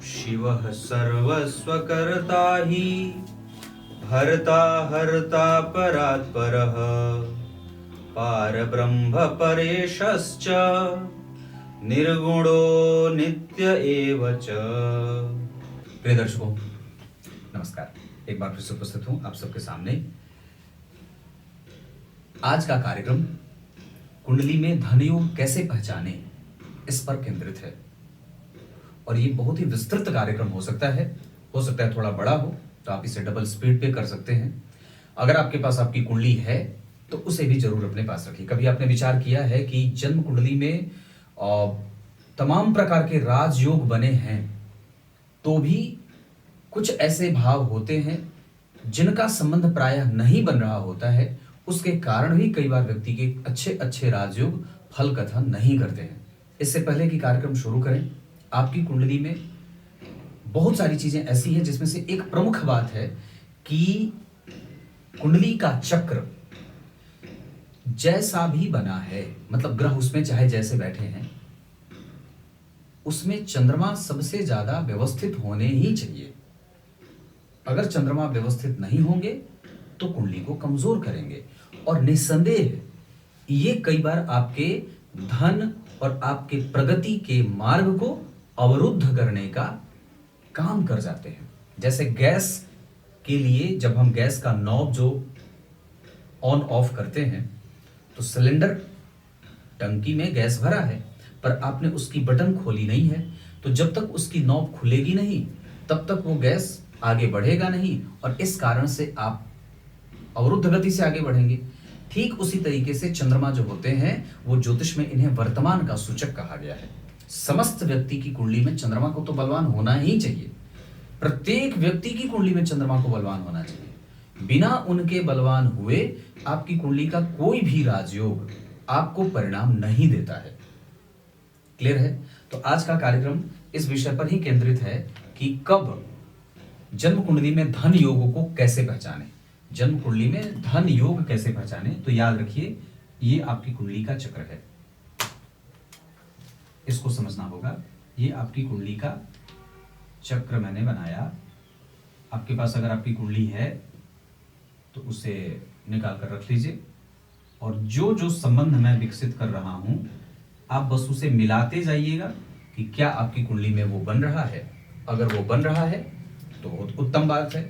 शिवः सर्वस्वकर्ता हि भर्ता हर्ता परात्परः पारब्रह्म परेशश्च निर्गुणो नित्य एव च। प्रिय दर्शकों नमस्कार, एक बार फिर से उपस्थित हूं आप सबके सामने। आज का कार्यक्रम कुंडली में धन योग कैसे पहचाने इस पर केंद्रित है और ये बहुत ही विस्तृत कार्यक्रम हो सकता है थोड़ा बड़ा हो तो आप इसे डबल स्पीड पे कर सकते हैं। अगर आपके पास आपकी कुंडली है तो उसे भी जरूर अपने पास रखिए। कभी आपने विचार किया है कि जन्म कुंडली में तमाम प्रकार के राजयोग बने हैं तो भी कुछ ऐसे भाव होते हैं जिनका संबंध प्रायः नहीं बन रहा होता है, उसके कारण भी कई बार व्यक्ति के अच्छे अच्छे राजयोग फल कथा नहीं करते हैं। इससे पहले कि कार्यक्रम शुरू करें, आपकी कुंडली में बहुत सारी चीजें ऐसी हैं जिसमें से एक प्रमुख बात है कि कुंडली का चक्र जैसा भी बना है, मतलब ग्रह उसमें चाहे जैसे बैठे हैं, उसमें चंद्रमा सबसे ज्यादा व्यवस्थित होने ही चाहिए। अगर चंद्रमा व्यवस्थित नहीं होंगे तो कुंडली को कमजोर करेंगे और निस्संदेह ये कई बार आपके धन और आपके प्रगति के मार्ग को अवरुद्ध करने का काम कर जाते हैं। जैसे गैस के लिए जब हम गैस का नॉब जो ऑन ऑफ करते हैं तो सिलेंडर टंकी में गैस भरा है पर आपने उसकी बटन खोली नहीं है, तो जब तक उसकी नॉब खुलेगी नहीं तब तक वो गैस आगे बढ़ेगा नहीं और इस कारण से आप अवरुद्ध गति से आगे बढ़ेंगे। ठीक उसी तरीके से चंद्रमा जो होते हैं वो ज्योतिष में इन्हें वर्तमान का सूचक कहा गया है। समस्त व्यक्ति की कुंडली में चंद्रमा को तो बलवान होना ही चाहिए। प्रत्येक व्यक्ति की कुंडली में चंद्रमा को बलवान होना चाहिए। बिना उनके बलवान हुए आपकी कुंडली का कोई भी राजयोग आपको परिणाम नहीं देता है। क्लियर है? तो आज का कार्यक्रम इस विषय पर ही केंद्रित है कि कब जन्म कुंडली में धन योग को कैसे पहचाने। जन्म कुंडली में धन योग कैसे पहचाने, तो याद रखिए ये आपकी कुंडली का चक्र है, इसको समझना होगा। ये आपकी कुंडली का चक्र मैंने बनाया। आपके पास अगर आपकी कुंडली है तो उसे निकाल कर रख लीजिए और जो जो संबंध मैं विकसित कर रहा हूं आप बस उसे मिलाते जाइएगा कि क्या आपकी कुंडली में वो बन रहा है। अगर वो बन रहा है तो बहुत उत्तम बात है,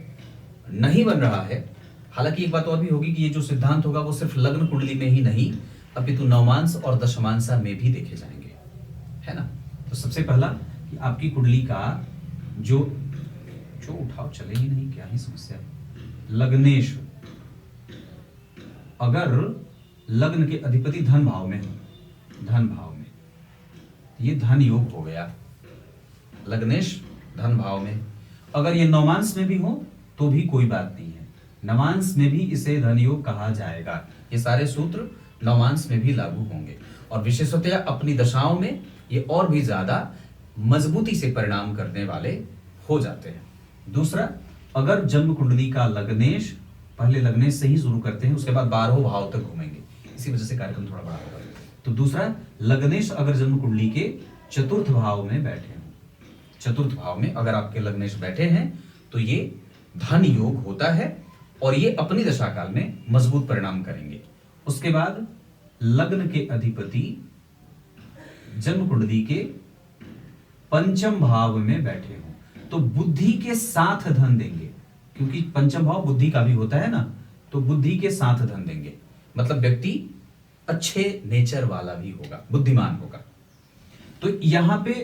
नहीं बन रहा है, हालांकि एक बात और भी होगी कि ये जो सिद्धांत होगा वो सिर्फ लग्न कुंडली में ही नहीं अपितु नवमांश और दशमांशा में भी देखे जाएंगे, है ना। तो सबसे पहला कि आपकी कुंडली का जो उठाओ चले ही नहीं, क्या ही समस्या है। लग्नेश अगर लग्न के अधिपति धन भाव में हो, धन भाव में, ये धन योग हो गया। लग्नेश धन भाव में, अगर ये नवमांश में भी हो तो भी कोई बात नहीं है, नवांश में भी इसे धन योग कहा जाएगा। ये सारे सूत्र नवांश में भी लागू होंगे और विशेषतया अपनी दशाओं में ये और भी ज्यादा मजबूती से परिणाम करने वाले हो जाते हैं। दूसरा, अगर जन्म कुंडली का लग्नेश, पहले लग्नेश से ही शुरू करते हैं उसके बाद 12 भाव तक घूमेंगे, इसी वजह से कार्यक्रम थोड़ा बड़ा होगा। तो दूसरा, लग्नेश अगर जन्म कुंडली के चतुर्थ भाव में बैठे हो, चतुर्थ भाव में अगर आपके लग्नेश बैठे हैं तो ये धन योग होता है और ये अपनी दशा काल में मजबूत परिणाम करेंगे। उसके बाद लग्न के अधिपति जन्म कुंडली के पंचम भाव में बैठे हो तो बुद्धि के साथ धन देंगे, क्योंकि पंचम भाव बुद्धि का भी होता है ना, तो बुद्धि के साथ धन देंगे। मतलब व्यक्ति अच्छे नेचर वाला भी होगा, बुद्धिमान होगा। तो यहां पे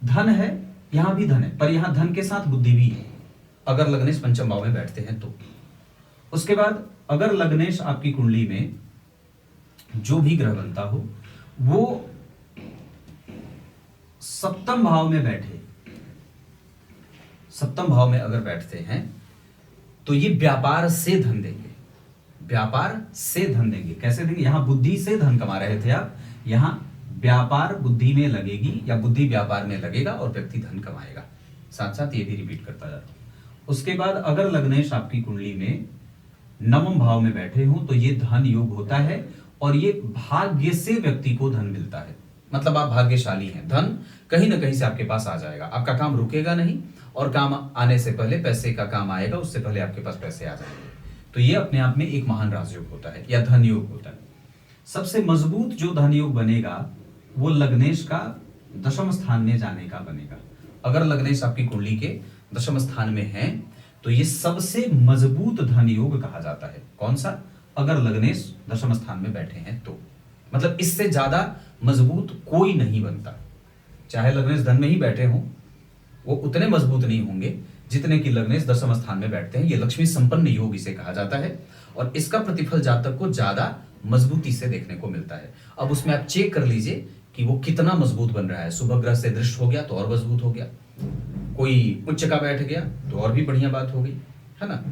धन है, यहां भी धन है, पर यहां धन के साथ बुद्धि भी है अगर लग्नेश पंचम भाव में बैठते हैं तो। उसके बाद अगर लग्नेश आपकी कुंडली में जो भी ग्रह बनता हो वो सप्तम भाव में बैठे, सप्तम भाव में अगर बैठते हैं तो ये व्यापार से धन देंगे, व्यापार से धन देंगे। कैसे देंगे? यहां बुद्धि से धन कमा रहे थे आप, यहां व्यापार बुद्धि में लगेगी या बुद्धि व्यापार में लगेगा और व्यक्ति धन कमाएगा। साथ साथ ये भी रिपीट करता जा रहा हूं। उसके बाद अगर लग्नेश आपकी कुंडली में नवम भाव में बैठे हो तो ये धन योग होता है और ये भाग्य से व्यक्ति को धन मिलता है। मतलब आप भाग्यशाली हैं। धन कहीं ना कहीं से आपके पास आ जाएगा, आपका काम रुकेगा नहीं, और काम आने से पहले पैसे का काम आएगा, उससे पहले आपके पास पैसे आ जाएंगे। तो ये अपने आप में एक महान राजयोग होता है या धन योग होता है। सबसे मजबूत जो धन योग बनेगा वो लग्नेश का दशम स्थान में जाने का बनेगा। अगर लग्नेश आपकी कुंडली के दशम स्थान में है तो ये सबसे मजबूत धन योग कहा जाता है। कौन सा? अगर लग्नेश दशम स्थान में बैठे हैं तो, मतलब इससे ज्यादा मजबूत कोई नहीं बनता। चाहे लग्नेश धन में ही बैठे हों, वो उतने मजबूत नहीं होंगे जितने कि लग्नेश दशम स्थान में बैठते हैं। ये लक्ष्मी संपन्न योग इसे कहा जाता है, और इसका प्रतिफल जातक को ज्यादा मजबूती से देखने को मिलता है। अब उसमें आप चेक कर लीजिए कि वो कितना मजबूत बन रहा है। शुभ ग्रह से दृष्ट हो गया तो और मजबूत हो गया, कोई उच्च का बैठ गया तो और भी बढ़िया बात हो गई, है ना।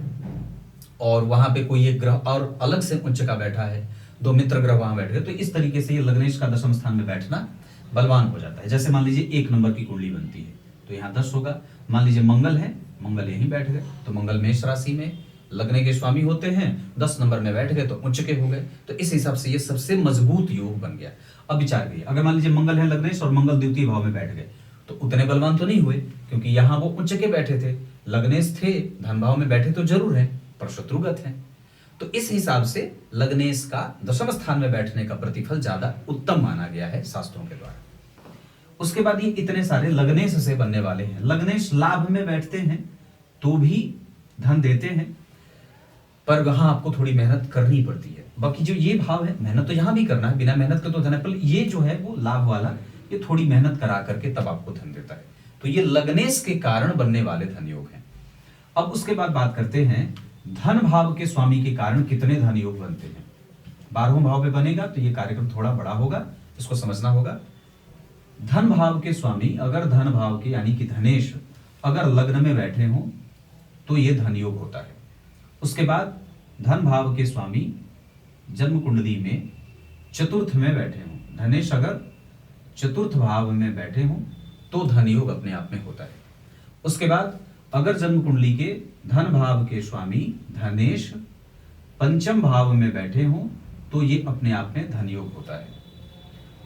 और वहां पे कोई एक ग्रह और अलग से उच्च का बैठा है, दो मित्र ग्रह वहां बैठ गए, तो इस तरीके से ये लग्नेश का दशम स्थान में बैठना बलवान हो जाता है। जैसे मान लीजिए 1 नंबर की कुंडली बनती है तो यहाँ 10 होगा। मान लीजिए मंगल है, मंगल यहीं बैठ गए तो मंगल मेष राशि में लगने के स्वामी होते हैं, 10 नंबर में बैठ गए तो उच्च के हो गए। तो इस हिसाब से ये सबसे मजबूत योग बन गया। अब विचार करिए, अगर मान लीजिए मंगल है लग्नेश और मंगल द्वितीय भाव में बैठ गए तो उतने बलवान तो नहीं हुए, क्योंकि यहाँ वो उच्च के बैठे थे, लग्नेश थे धन भाव में बैठे तो जरूर है पर शत्रुगत है। तो इस हिसाब से लग्नेश का दशम स्थान में बैठने का प्रतिफल ज्यादा उत्तम माना गया है शास्त्रों के द्वारा। उसके बाद ये इतने सारे लग्नेश से बनने वाले हैं। लग्नेश लाभ में बैठते हैं तो भी धन देते हैं, पर वहां आपको थोड़ी मेहनत करनी पड़ती है। बाकी जो ये भाव है, मेहनत तो यहां भी करना है, बिना मेहनत के तो धन है, पर ये जो है वो लाभ वाला, ये थोड़ी मेहनत करा करके तब आपको धन देता है। तो ये लग्नेश के कारण बनने वाले धन योग हैं। अब उसके बाद बात करते हैं धन भाव के स्वामी के कारण कितने धन योग बनते हैं। 12वें भाव में बनेगा तो ये कार्यक्रम थोड़ा बड़ा होगा, इसको समझना होगा। धन भाव के स्वामी अगर धन भाव के यानी कि धनेश अगर लग्न में बैठे हों तो ये धन योग होता है। उसके बाद धन भाव के स्वामी जन्म कुंडली में चतुर्थ में बैठे हों, धनेश अगर चतुर्थ भाव में बैठे हों तो धन योग अपने आप में होता है। उसके बाद अगर जन्म कुंडली के धन भाव के स्वामी धनेश पंचम भाव में बैठे हों तो ये अपने आप में धन योग होता है।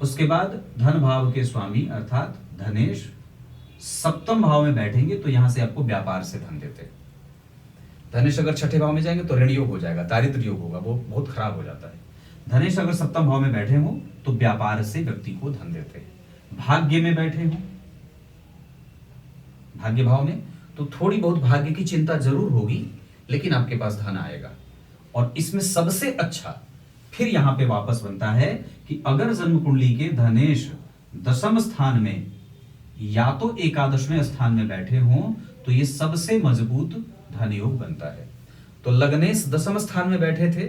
उसके बाद धन भाव के स्वामी अर्थात धनेश सप्तम भाव में बैठेंगे तो यहां से आपको व्यापार से धन देते हैं। धनेश अगर छठे भाव में जाएंगे तो ऋण योग हो जाएगा, दारिद्र योग होगा, वो बहुत खराब हो जाता है। धनेश अगर सप्तम भाव में बैठे हो तो व्यापार से व्यक्ति को धन देते हैं। भाग्य में बैठे हो, भाग्य भाव में, तो थोड़ी बहुत भाग्य की चिंता जरूर होगी लेकिन आपके पास धन आएगा। और इसमें सबसे अच्छा फिर यहां पे वापस बनता है कि अगर जन्म कुंडली के धनेश दशम स्थान में या तो एकादशवें स्थान में बैठे हों तो ये सबसे मजबूत धन योग बनता है। तो लग्नेश दशम स्थान में बैठे थे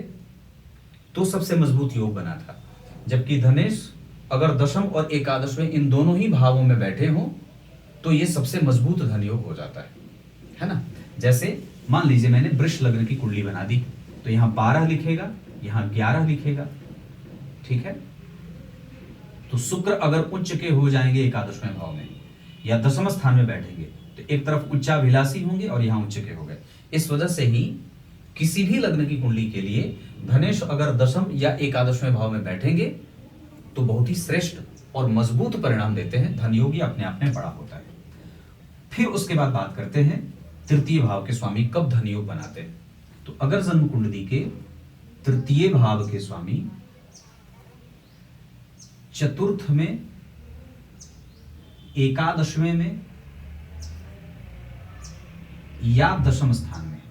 तो सबसे मजबूत योग बना था, जबकि धनेश अगर दशम और एकादशवें इन दोनों ही भावों में बैठे हों तो ये सबसे मजबूत धन योग हो जाता है ना। जैसे मान लीजिए मैंने वृष लग्न की कुंडली बना दी तो यहां 12 लिखेगा, यहां 11 लिखेगा, ठीक है। तो शुक्र अगर उच्च के हो जाएंगे एकादशवें भाव में या दशम स्थान में बैठेंगे तो एक तरफ उच्चाभिलाषी होंगे और यहां उच्च के हो गए। इस वजह से ही किसी भी लग्न की कुंडली के लिए धनेश अगर दशम या एकादशवें भाव में बैठेंगे तो बहुत ही श्रेष्ठ और मजबूत परिणाम देते हैं। धन योग अपने आप में बड़ा होता है। फिर उसके बाद बात करते हैं तृतीय भाव के स्वामी कब धन योग बनाते हैं। तो अगर जन्म कुंडली के तृतीय भाव के स्वामी चतुर्थ में, एकादशवें में या दशम स्थान में,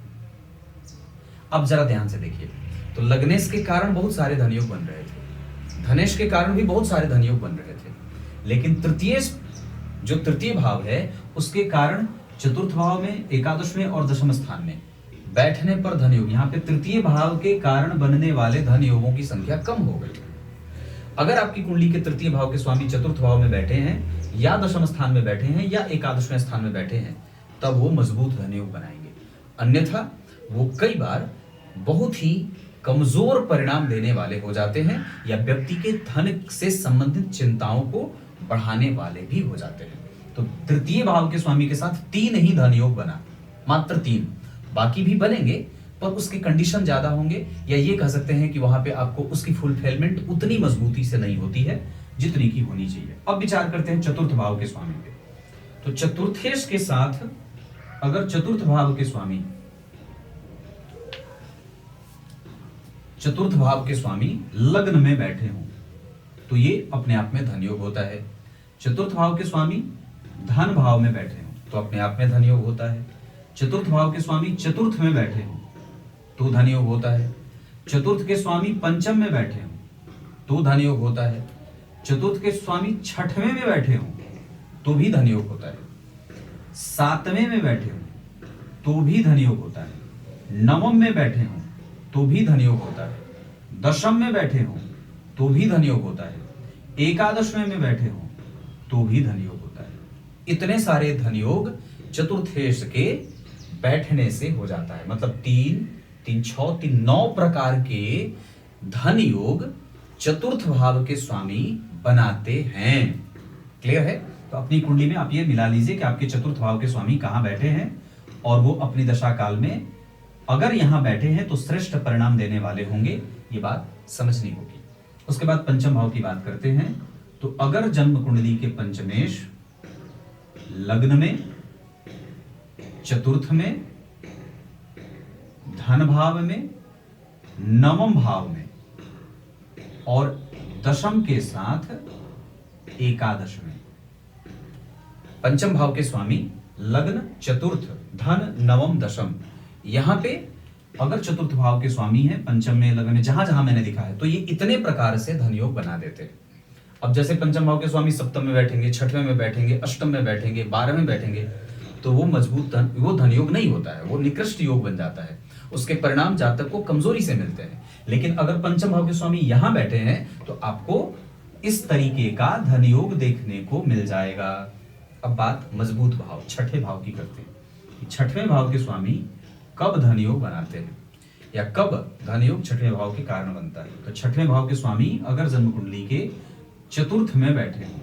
अब जरा ध्यान से देखिए, तो लग्नेश के कारण बहुत सारे धन योग बन रहे थे, धनेश के कारण भी बहुत सारे धन योग बन रहे थे, लेकिन जो तृतीय भाव है उसके कारण चतुर्थ भाव में, एकादश में और दशम स्थान में बैठने पर धन योग, यहाँ पे तृतीय भाव के कारण बनने वाले धन योगों की संख्या कम हो गई। अगर आपकी कुंडली के तृतीय भाव के स्वामी चतुर्थ भाव में बैठे हैं या दशम स्थान में बैठे हैं या एकादशवें स्थान में बैठे हैं तब वो मजबूत धन योग बनाएंगे, अन्यथा वो कई बार बहुत ही कमजोर परिणाम देने वाले हो जाते हैं या व्यक्ति के धन से संबंधित चिंताओं को बढ़ाने वाले भी हो जाते हैं। तो तृतीय भाव के स्वामी के साथ 3 ही धन योग बना, मात्र 3, बाकी भी बनेंगे पर उसके कंडीशन ज्यादा होंगे, या ये कह सकते हैं कि वहां पे आपको उसकी फुलफिलमेंट उतनी मजबूती से नहीं होती है जितनी की होनी चाहिए। अब विचार करते हैं चतुर्थ भाव के स्वामी पे। तो चतुर्थेश के साथ अगर चतुर्थ भाव के स्वामी लग्न में बैठे हों तो ये अपने आप में धन योग होता है। चतुर्थ भाव के स्वामी धन भाव में बैठे हों तो अपने आप में धन योग होता है। चतुर्थ भाव के स्वामी चतुर्थ में बैठे हों तो धन योग होता है। चतुर्थ के स्वामी पंचम में बैठे हों तो धन योग होता है। चतुर्थ के स्वामी छठवें में बैठे हों तो भी धन योग होता है। सातवें में बैठे हों तो भी धन योग होता है। नवम में बैठे हों तो भी धन योग होता है। दशम में बैठे हों तो भी धन योग होता है। एकादशवें में बैठे हों तो भी धन योग होता है। इतने सारे धन योग चतुर्थेश के बैठने से हो जाता है। मतलब 9 प्रकार के धन योग चतुर्थ भाव के स्वामी बनाते हैं। क्लियर है? तो अपनी कुंडली में आप ये मिला लीजिए कि आपके चतुर्थ भाव के स्वामी कहां बैठे हैं और वो अपनी दशा काल में अगर यहां बैठे हैं तो श्रेष्ठ परिणाम देने वाले होंगे। ये बात समझनी होगी। उसके बाद पंचम भाव की बात करते हैं। तो अगर जन्म कुंडली के पंचमेश लग्न में, चतुर्थ में, धन भाव में, नवम भाव में और दशम के साथ एकादश में, पंचम भाव के स्वामी लग्न, चतुर्थ, धन, नवम, दशम, यहां पे अगर चतुर्थ भाव के स्वामी है पंचम में, लग्न में, जहां जहां मैंने लिखा है तो ये इतने प्रकार से धन योग बना देते हैं। अब जैसे पंचम भाव के स्वामी सप्तम में बैठेंगे, छठवें में बैठेंगे, अष्टम में बैठेंगे, 12वें में बैठेंगे तो वो मजबूत वो धन योग नहीं होता है, वो निकृष्ट योग बन जाता है। उसके परिणाम जातक को कमजोरी से मिलते हैं। लेकिन अगर पंचम भाव के स्वामी यहां बैठे हैं तो आपको इस तरीके का धन योग देखने को मिल जाएगा। अब बात मजबूत भाव छठे भाव की करते हैं। छठवें भाव के स्वामी कब धन योग बनाते हैं या कब धन योग छठवें भाव के कारण बनता है। तो छठवें भाव के स्वामी अगर जन्म कुंडली के चतुर्थ में बैठे हैं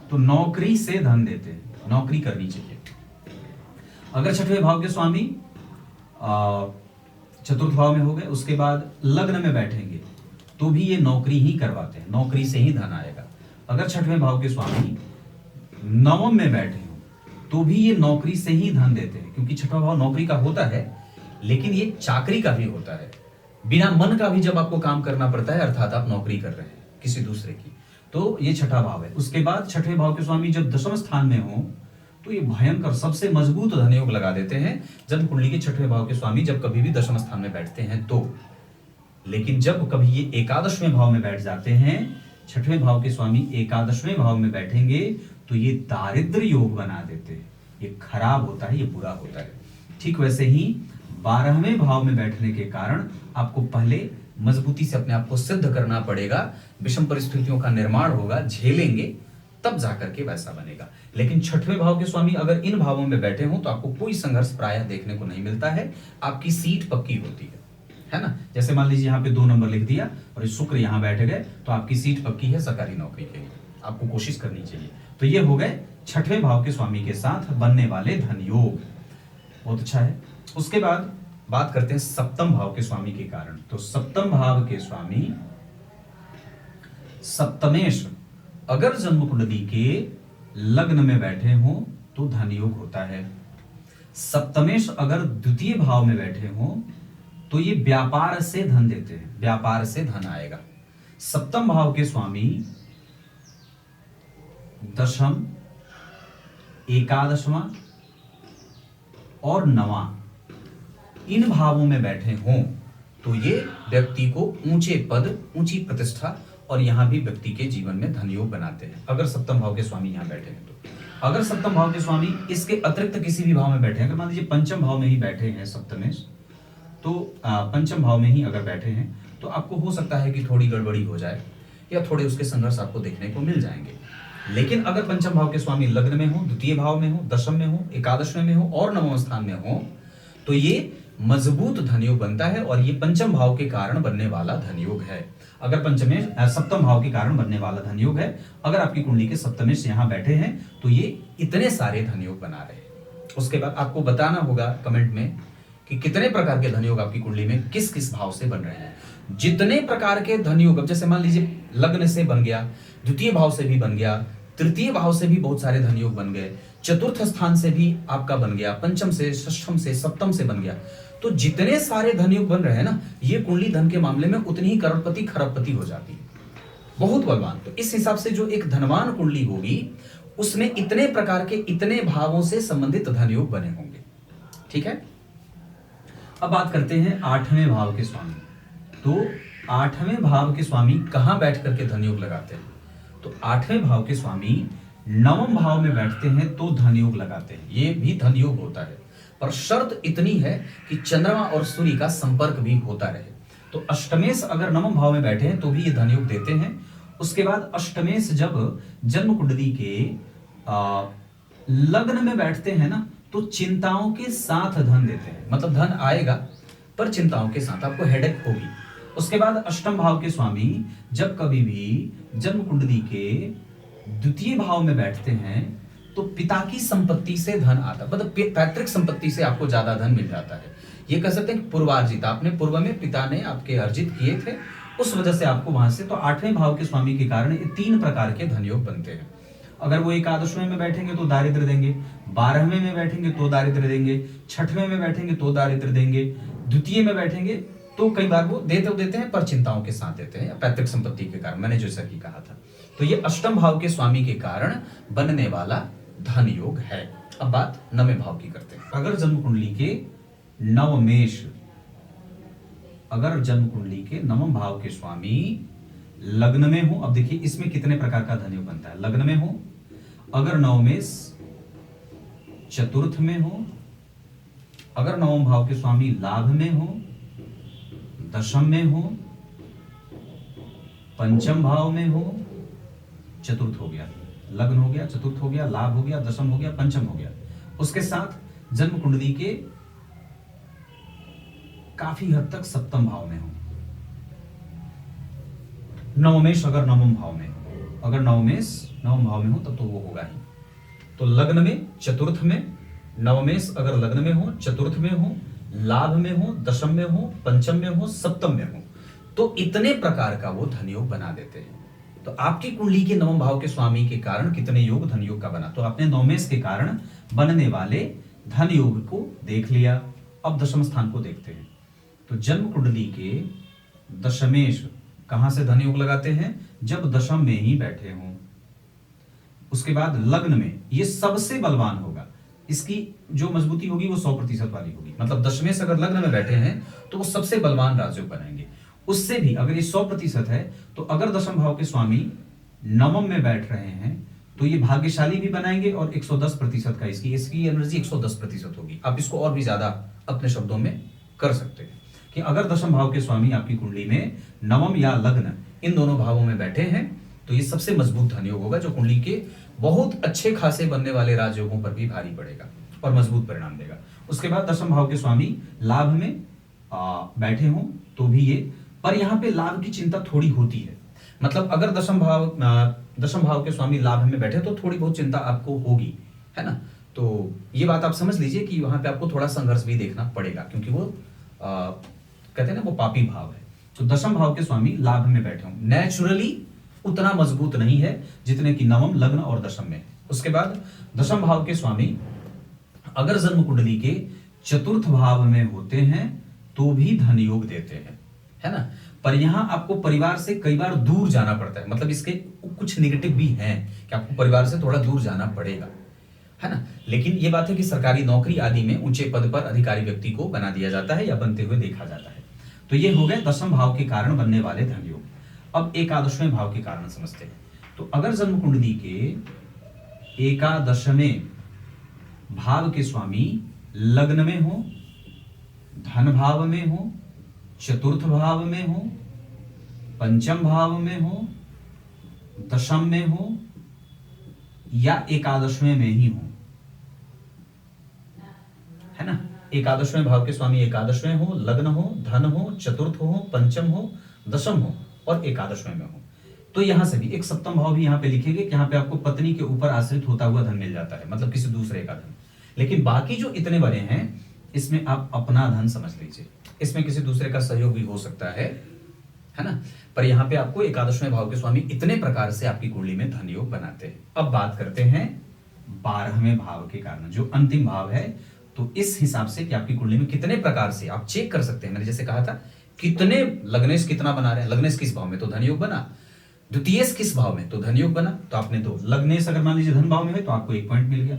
तो नौकरी से धन देते हैं, नौकरी करनी चाहिए। अगर छठवें भाव के स्वामी चतुर्थ भाव में हो गए, उसके बाद लग्न में बैठेंगे तो भी ये नौकरी ही करवाते हैं, नौकरी से ही धन आएगा। अगर छठवें भाव के स्वामी नवम में बैठे हो तो भी ये नौकरी से ही धन देते हैं, क्योंकि छठवां भाव नौकरी का होता है लेकिन ये चाकरी का भी होता है। बिना मन का भी जब आपको काम करना पड़ता है अर्थात आप नौकरी कर रहे हैं किसी दूसरे की, तो ये छठा भाव है। उसके बाद छठवें भाव के स्वामी जब दशम स्थान में हो तो ये भयंकर सबसे मजबूत धन योग लगा देते हैं जब कुंडली के छठवें भाव के स्वामी जब कभी भी दशम स्थान में बैठते हैं तो। लेकिन जब कभी ये एकादशवें भाव में बैठ जाते हैं, छठवें भाव के स्वामी एकादशवें भाव में बैठेंगे तो ये दारिद्र योग बना देते हैं, ये खराब होता है, ये बुरा होता है। ठीक वैसे ही 12वें भाव में बैठने के कारण आपको पहले मजबूती से अपने आप को सिद्ध करना पड़ेगा, विषम परिस्थितियों का निर्माण होगा, झेलेंगे, तब जाकर के वैसा बनेगा। लेकिन छठवें भाव के स्वामी अगर इन भावों में बैठे हों तो आपको कोई संघर्ष प्रायः देखने को नहीं मिलता है, आपकी सीट पक्की होती है ना। जैसे मान लीजिए यहाँ पे 2 नंबर लिख दिया और शुक्र यहाँ बैठ गए तो आपकी सीट पक्की है सरकारी नौकरी के लिए, आपको कोशिश करनी चाहिए। तो ये हो गए छठवें भाव के स्वामी के साथ बनने वाले धन योग, बहुत अच्छा है। उसके बाद बात करते हैं सप्तम भाव के स्वामी के कारण। तो सप्तम भाव के स्वामी सप्तमेश अगर जन्म कुंडली के लग्न में बैठे हों तो धन योग होता है। सप्तमेश अगर द्वितीय भाव में बैठे हों तो ये व्यापार से धन देते हैं, व्यापार से धन आएगा। सप्तम भाव के स्वामी दशम, एकादशवां और नवां इन भावों में बैठे हों तो ये व्यक्ति को ऊंचे पद, ऊंची प्रतिष्ठा और यहां भी व्यक्ति के जीवन में धन योग बनाते हैं अगर सप्तम भाव के स्वामी यहां बैठे हैं तो। अगर सप्तम भाव के स्वामी इसके अतिरिक्त किसी भी भाव में बैठे हैं, अगर मान लीजिए पंचम भाव में ही बैठे हैं सप्तमेश, तो पंचम भाव में ही अगर बैठे हैं तो आपको हो सकता है कि थोड़ी गड़बड़ी हो जाए या थोड़े उसके संघर्ष आपको देखने को मिल जाएंगे। लेकिन अगर पंचम भाव के स्वामी लग्न में हो, द्वितीय भाव में हो, दशम में हो, एकादशवें में हो और नवम स्थान में हो तो ये मजबूत धन योग बनता है और ये पंचम भाव के कारण बनने वाला धन योग है। अगर सप्तम भाव के कारण बनने वाला धन योग है। अगर आपकी कुंडली के सप्तमेश यहां बैठे हैं तो ये इतने सारे धन योग बना रहे हैं। उसके बाद आपको बताना होगा कमेंट में कि कितने प्रकार के धन योग आपकी कुंडली में किस किस भाव से बन रहे हैं। जितने प्रकार के धन योग, अब जैसे मान लीजिए लग्न से बन गया, द्वितीय भाव से भी बन गया, तृतीय भाव से भी बहुत सारे धन योग बन गए, चतुर्थ स्थान से भी आपका बन गया, पंचम से, षष्ठम से, सप्तम से बन गया। तो जितने सारे धन योग बन रहे हैं ना, ये कुंडली धन के मामले में उतनी ही करोड़पति खरबपति हो जाती है, बहुत बलवान। तो इस हिसाब से जो एक धनवान कुंडली होगी उसमें इतने प्रकार के, इतने भावों से संबंधित धन योग बने होंगे। ठीक है, अब बात करते हैं 8वें भाव के स्वामी। तो 8वें भाव के स्वामी कहां बैठ करके धन योग लगाते हैं? तो 8वें भाव के स्वामी 9वें भाव में बैठते हैं तो धन योग लगाते हैं। ये भी धन योग होता है, पर शर्त इतनी है कि चंद्रमा और सूर्य का संपर्क भी होता रहे। तो अष्टमेश अगर 9वें भाव में बैठे हैं तो भी ये धन योग देते हैं। उसके बाद अष्टमेश जब जन्म कुंडली के लग्न में बैठते हैं ना, तो चिंताओं के साथ धन देते हैं। मतलब धन आएगा पर चिंताओं के साथ, आपको हेडेक होगी। उसके बाद अष्टम भाव के स्वामी जब कभी भी जन्म कुंडली के द्वितीय भाव में बैठते हैं तो पिता की संपत्ति से धन आता, मतलब पैतृक संपत्ति से आपको ज्यादा धन मिल जाता है। ये कह सकते हैं पूर्वार्जित, आपने पूर्व में पिता ने आपके अर्जित किए थे, उस वजह से आपको वहां से। तो 8वें भाव के स्वामी के कारण ये 3 प्रकार के धन योग बनते हैं। अगर वो एकादशवें में बैठेंगे तो दारिद्र्य देंगे, 12वें में बैठेंगे तो दारिद्र्य देंगे, 6वें में बैठेंगे तो दारिद्र्य देंगे, द्वितीय में बैठेंगे तो कई बार वो देते हैं पर चिंताओं के साथ देते हैं, या पैतृक संपत्ति के कारण, मैंने जैसा कि कहा था। तो ये अष्टम भाव के स्वामी के कारण बनने वाला धन योग है। अब बात 9वें भाव की करते हैं। अगर जन्म कुंडली के नवमेश, अगर जन्म कुंडली के 9वें भाव के स्वामी लग्न में हो, अब देखिए इसमें कितने प्रकार का धन योग बनता है। लग्न में हो, अगर नवमेश चतुर्थ में हो, अगर 9वें भाव के स्वामी लाभ में हो, दशम में हो, पंचम भाव में हो, चतुर्थ हो गया, लग्न हो गया, चतुर्थ हो गया, लाभ हो गया, दशम हो गया, पंचम हो गया। उसके साथ जन्म कुंडली के काफी हद तक सप्तम भाव में हो। नवमेश अगर 9वें भाव में, अगर नवमेश 9वें भाव में हो तब तो वो होगा ही। तो लग्न में, चतुर्थ में, नवमेश अगर लग्न में हो, चतुर्थ में हो, लाभ में हो, दशम में हो, पंचम में हो, सप्तम में हो, तो इतने प्रकार का वो धन योग बना देते हैं। तो आपकी कुंडली के 9वें भाव के स्वामी के कारण कितने योग धन योग का बना, तो आपने नवमेश के कारण बनने वाले धन योग को देख लिया। अब दशम स्थान को देखते हैं। तो जन्म कुंडली के दशमेश कहां से धन योग लगाते हैं? जब दशम में ही बैठे हों। उसके बाद लग्न में, ये सबसे बलवान होगा, इसकी जो मजबूती होगी वो 100% वाली होगी। मतलब दशमेश अगर लग्न में बैठे हैं तो वो सबसे बलवान राजयोग बनाएंगे। उससे भी अगर ये 100% है, तो अगर दशम भाव के स्वामी 9वें में बैठ रहे हैं तो ये भाग्यशाली भी बनाएंगे और 110% का इसकी एनर्जी 110% होगी। आप इसको और भी ज्यादा अपने शब्दों में कर सकते हैं कि अगर दशम भाव के स्वामी आपकी कुंडली में 9वें या लग्न इन दोनों भावों में बैठे हैं तो ये सबसे मजबूत धन योग होगा, जो कुंडली के बहुत अच्छे खासे बनने वाले राजयोगों पर भी भारी पड़ेगा और मजबूत परिणाम देगा। उसके बाद दशम भाव के स्वामी लाभ में बैठे हों तो भी ये, पर यहाँ पे लाभ की चिंता थोड़ी होती है। मतलब अगर दशम भाव के स्वामी लाभ में बैठे तो थोड़ी बहुत चिंता आपको होगी, है ना। तो ये बात आप समझ लीजिए कि वहां पे आपको थोड़ा संघर्ष भी देखना पड़ेगा, क्योंकि वो कहते हैं ना वो पापी भाव है। तो दशम भाव के स्वामी लाभ में बैठे हों, नेचुरली उतना मजबूत नहीं है जितने कि 9वें लग्न और दशम में। उसके बाद दशम भाव के स्वामी अगर जन्म कुंडली के चतुर्थ भाव में होते हैं तो भी धन योग देते हैं, है ना। पर यहां आपको परिवार से कई बार दूर जाना पड़ता है। मतलब इसके कुछ नेगेटिव भी हैं कि आपको परिवार से थोड़ा दूर जाना पड़ेगा, है ना। लेकिन ये बात है कि सरकारी नौकरी आदि में ऊंचे पद पर अधिकारी व्यक्ति को बना दिया जाता है या बनते हुए देखा जाता है। तो ये हो गए दशम भाव के कारण बनने वाले धन योग। अब एकादशवें भाव के कारण समझते हैं। तो अगर जन्म कुंडली के एकादशवें भाव के स्वामी लग्न में हो, धन भाव में हो, चतुर्थ भाव में हो, पंचम भाव में हो, दशम में हो या एकादशवें में ही हो, है ना। एकादशवें भाव के स्वामी एकादशवें हो, लग्न हो, धन हो, चतुर्थ हो, पंचम हो, दशम हो और एकादशवें में हो, तो यहां से भी एक सप्तम भाव भी यहां पे लिखेंगे कि यहां पे आपको पत्नी के ऊपर आश्रित होता हुआ धन मिल जाता है, मतलब किसी दूसरे का धन। लेकिन बाकी जो इतने बड़े हैं इसमें आप अपना धन समझ लीजिए, इसमें किसी दूसरे का सहयोग भी हो सकता है, है ना। पर यहाँ पे आपको एकादशवें भाव के स्वामी इतने प्रकार से आपकी कुंडली में धन योग बनाते हैं। अब बात करते हैं 12वें भाव के कारण, जो अंतिम भाव है। तो इस हिसाब से कि आपकी कुंडली में कितने प्रकार से आप चेक कर सकते हैं। मैंने जैसे कहा था कितने लग्नेश कितना बना रहे हैं, लग्नेश किस भाव में तो धन योग बना, द्वितीय किस भाव में तो धन योग बना, तो आपने दो। लग्नेश अगर मान लीजिए धन भाव में है तो आपको 1 पॉइंट मिल गया।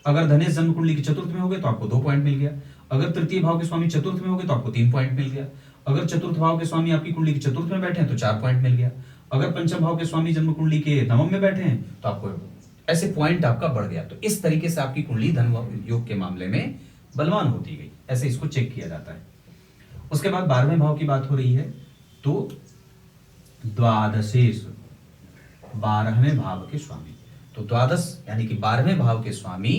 अगर धनेश जन्म कुंडली की चतुर्थ में हो गए तो आपको 2 पॉइंट मिल गया। अगर तृतीय भाव के स्वामी चतुर्थ में हो गए तो आपको 3 पॉइंट मिल गया। अगर चतुर्थ भाव के स्वामी आपकी कुंडली की चतुर्थ में बैठे हैं तो 4 पॉइंट मिल गया। अगर पंचम भाव के स्वामी जन्म कुंडली के नवम में बैठे हैं तो आपको ऐसे पॉइंट आपका बढ़ गया। तो इस तरीके से आपकी कुंडली धन योग के मामले में बलवान होती गई। ऐसे इसको चेक किया जाता है। उसके बाद 12वें भाव की बात हो रही है तो द्वादशेश 12वें भाव के स्वामी, तो द्वादश यानी कि 12वें भाव के स्वामी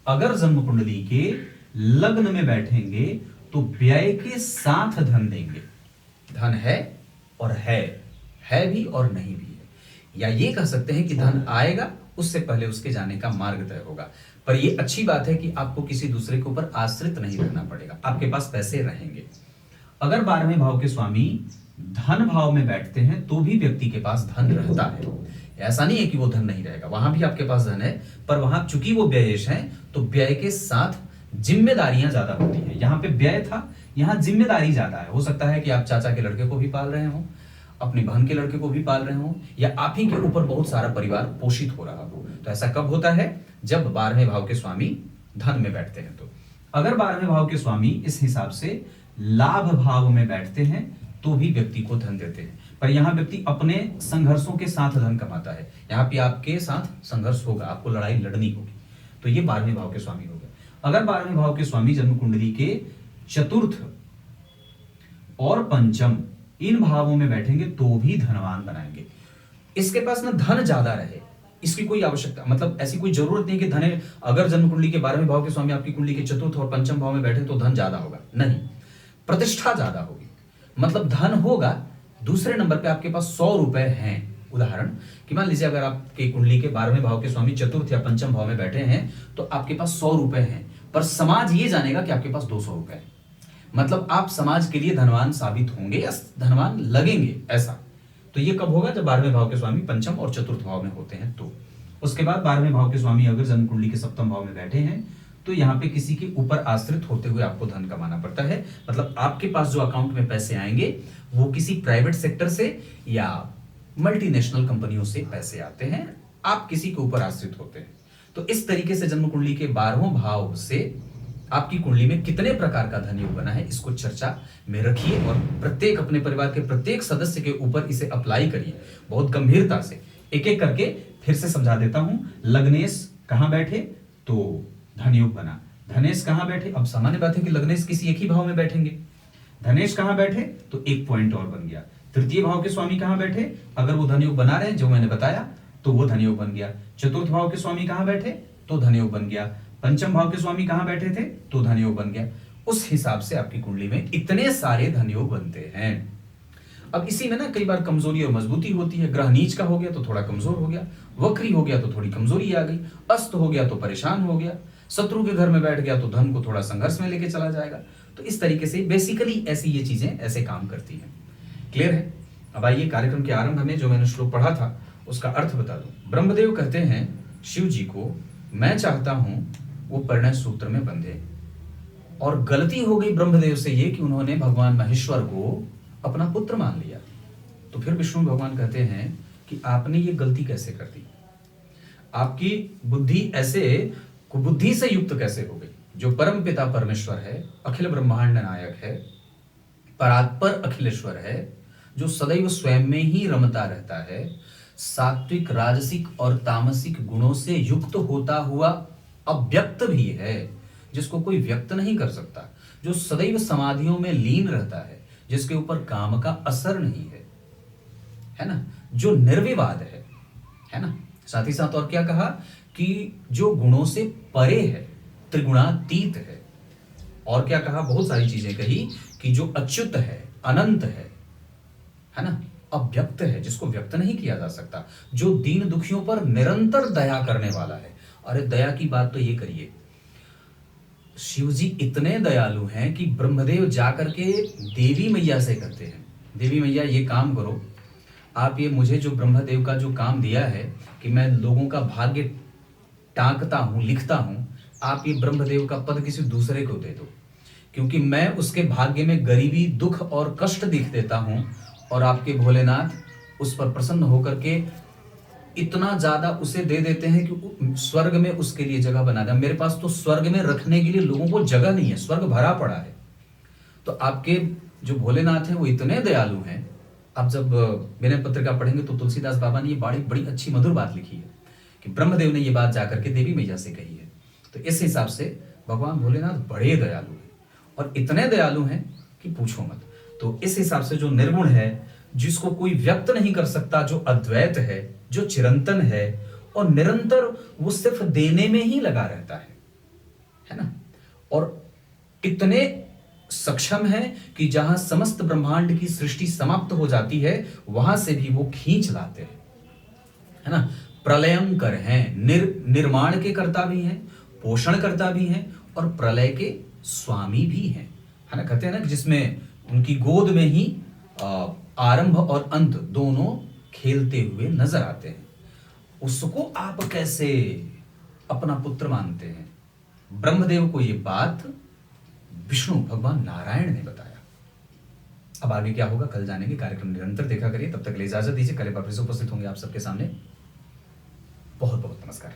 अगर जन्म कुंडली के लग्न में बैठेंगे तो व्यय के साथ धन देंगे। धन है और है भी और नहीं भी है, या ये कह सकते हैं कि धन आएगा उससे पहले उसके जाने का मार्ग तय होगा। पर ये अच्छी बात है कि आपको किसी दूसरे के ऊपर आश्रित नहीं रहना पड़ेगा, आपके पास पैसे रहेंगे। अगर 12वें भाव के स्वामी धन भाव में बैठते हैं तो भी व्यक्ति के पास धन रहता है। ऐसा नहीं है कि वो धन नहीं रहेगा, वहां भी आपके पास धन है, पर वहां चूंकि वो व्ययेश है तो व्यय के साथ जिम्मेदारियां ज्यादा होती है। यहाँ पे व्यय था, यहाँ जिम्मेदारी ज्यादा है। हो सकता है कि आप चाचा के लड़के को भी पाल रहे हो, अपनी बहन के लड़के को भी पाल रहे हो, या आप ही के ऊपर बहुत सारा परिवार पोषित हो रहा हो। तो ऐसा कब होता है? जब 12वें भाव के स्वामी धन में बैठते हैं। तो अगर 12वें भाव के स्वामी इस हिसाब से लाभ भाव में बैठते हैं तो भी व्यक्ति को धन देते हैं। पर यहां व्यक्ति अपने संघर्षों के साथ धन कमाता है। यहां पे आपके साथ संघर्ष होगा, आपको लड़ाई लड़नी होगी। तो ये 12वें भाव के स्वामी हो गए। अगर 12वें भाव के स्वामी जन्म कुंडली के चतुर्थ और पंचम इन भावों में बैठेंगे तो भी धनवान बनाएंगे। इसके पास ना धन ज्यादा रहे, इसकी कोई आवश्यकता, मतलब ऐसी कोई जरूरत नहीं कि धन, अगर जन्म कुंडली के 12वें भाव के स्वामी आपकी कुंडली के चतुर्थ और पंचम भाव में बैठे तो धन ज्यादा होगा, नहीं, प्रतिष्ठा ज्यादा होगी। मतलब धन होगा, दूसरे नंबर पे आपके पास 100 रुपए हैं। उदाहरण कि मान लीजिए अगर आपके कुंडली के 12वें भाव के स्वामी चतुर्थ या पंचम भाव में बैठे हैं तो आपके पास 100 रुपए हैं, पर समाज ये जानेगा कि आपके पास 200 रुपए हैं। मतलब आप समाज के लिए धनवान साबित होंगे या धनवान लगेंगे, ऐसा। तो ये कब होगा? जब 12वें भाव के स्वामी पंचम और चतुर्थ भाव में होते हैं। तो उसके बाद 12वें भाव के स्वामी अगर जन्म कुंडली के सप्तम भाव में बैठे हैं तो यहाँ पे किसी के ऊपर आश्रित होते हुए आपको धन कमाना पड़ता है। मतलब आपके पास जो अकाउंट में पैसे आएंगे वो किसी प्राइवेट सेक्टर से या मल्टीनेशनल कंपनियों से पैसे आते हैं, आप किसी के ऊपर आश्रित होते हैं। तो इस तरीके से जन्म कुंडली के 12वें भाव से आपकी कुंडली में कितने प्रकार का धन योग बना है इसको चर्चा में रखिए और प्रत्येक अपने परिवार के प्रत्येक सदस्य के ऊपर इसे अप्लाई करिए बहुत गंभीरता से। एक एक करके फिर से समझा देता हूं। लग्नेश कहां बैठे तो धन योग बना। धनेश कहां बैठे? अब सामान्य बात है कि लग्नेश किसी एक ही भाव में बैठेंगे। धनेश कहां बैठे तो 1 पॉइंट और बन गया। तृतीय भाव के स्वामी कहां बैठे? अगर वो धन योग बना रहे हैं जो मैंने बताया तो वो धन योग बन गया। चतुर्थ भाव के स्वामी कहां बैठे तो धन योग बन गया। पंचम भाव के स्वामी कहां बैठे थे तो धन योग बन गया। उस हिसाब से आपकी कुंडली में इतने सारे धन योग बनते हैं। अब इसी में ना कई बार कमजोरी और मजबूती होती है। ग्रह नीच का हो गया तो थोड़ा कमजोर हो गया, वक्री हो गया तो थोड़ी कमजोरी आ गई, अस्त हो गया तो परेशान हो गया, शत्रु के घर में बैठ गया तो धन को थोड़ा संघर्ष में लेके चला जाएगा। तो इस तरीके से बेसिकली ऐसी ये चीजें ऐसे काम करती हैं। क्लियर है? अब आइए कार्यक्रम के आरंभ में जो मैंने श्लोक पढ़ा था उसका अर्थ बता दूं। ब्रह्मदेव कहते हैं शिव जी को, मैं चाहता हूं वो परिणय सूत्र में बंधे। और गलती हो गई ब्रह्मदेव से ये कि उन्होंने भगवान महेश्वर को अपना पुत्र मान लिया। तो फिर विष्णु भगवान कहते हैं कि आपने ये गलती कैसे कर दी? आपकी बुद्धि ऐसे कुबुद्धि से युक्त कैसे हो गई? जो परम पिता परमेश्वर है, अखिल ब्रह्मांड नायक है, परात्पर अखिलेश्वर है, जो सदैव स्वयं में ही रमता रहता है, सात्विक राजसिक और तामसिक गुणों से युक्त होता हुआ अव्यक्त भी है, जिसको कोई व्यक्त नहीं कर सकता, जो सदैव समाधियों में लीन रहता है, जिसके ऊपर काम का असर नहीं है ना, जो निर्विवाद है ना। साथ ही साथ और क्या कहा कि जो गुणों से परे है, त्रिगुणातीत है। और क्या कहा? बहुत सारी चीजें कही कि जो अच्युत है, अनंत है ना, अव्यक्त है, जिसको व्यक्त नहीं किया जा सकता, जो दीन दुखियों पर निरंतर दया करने वाला है। अरे दया की बात तो ये करिए, शिव जी इतने दयालु हैं कि ब्रह्मदेव जाकर के देवी मैया से कहते हैं, देवी मैया ये काम करो, आप ये मुझे जो ब्रह्मदेव का जो काम दिया है कि मैं लोगों का भाग्य टांकता हूं, लिखता हूं, आप ये ब्रह्मदेव का पद किसी दूसरे को दे दो, क्योंकि मैं उसके भाग्य में गरीबी, दुख और कष्ट दिख देता हूं, और आपके भोलेनाथ उस पर प्रसन्न होकर के इतना ज्यादा उसे दे देते हैं कि स्वर्ग में उसके लिए जगह बना दे। मेरे पास तो स्वर्ग में रखने के लिए लोगों को जगह नहीं है, स्वर्ग भरा पड़ा है। तो आपके जो भोलेनाथ हैं वो इतने दयालु हैं। आप जब विनय पत्रिका पढ़ेंगे तो तुलसीदास बाबा ने ये बड़ी बड़ी अच्छी मधुर बात लिखी है कि ब्रह्मदेव ने ये बात जाकर के देवी मैया से कही है। तो इस हिसाब से भगवान भोलेनाथ बड़े दयालु हैं, और इतने दयालु हैं कि पूछो मत। तो इस हिसाब से जो निर्गुण है, जिसको कोई व्यक्त नहीं कर सकता, जो अद्वैत है, जो चिरंतन है, और निरंतर वो सिर्फ देने में ही लगा रहता है ना, और इतने सक्षम है कि जहां समस्त ब्रह्मांड की सृष्टि समाप्त हो जाती है, वहां से भी वो खींच लाते हैं, है ना। प्रलयंकर हैं, निर्माण के कर्ता भी हैं, पोषण करता भी हैं, और प्रलय के स्वामी भी हैं, है ना। कहते हैं ना, जिसमें उनकी गोद में ही आरंभ और अंत दोनों खेलते हुए नजर आते हैं, उसको आप कैसे अपना पुत्र मानते हैं? ब्रह्मदेव को ये बात विष्णु भगवान नारायण ने बताया। अब आगे क्या होगा कल जानेंगे। कार्यक्रम निरंतर देखा करिए। तब तक के लिए इजाजत दीजिए। कल वापस उपस्थित होंगे आप सबके सामने। बहुत बहुत नमस्कार।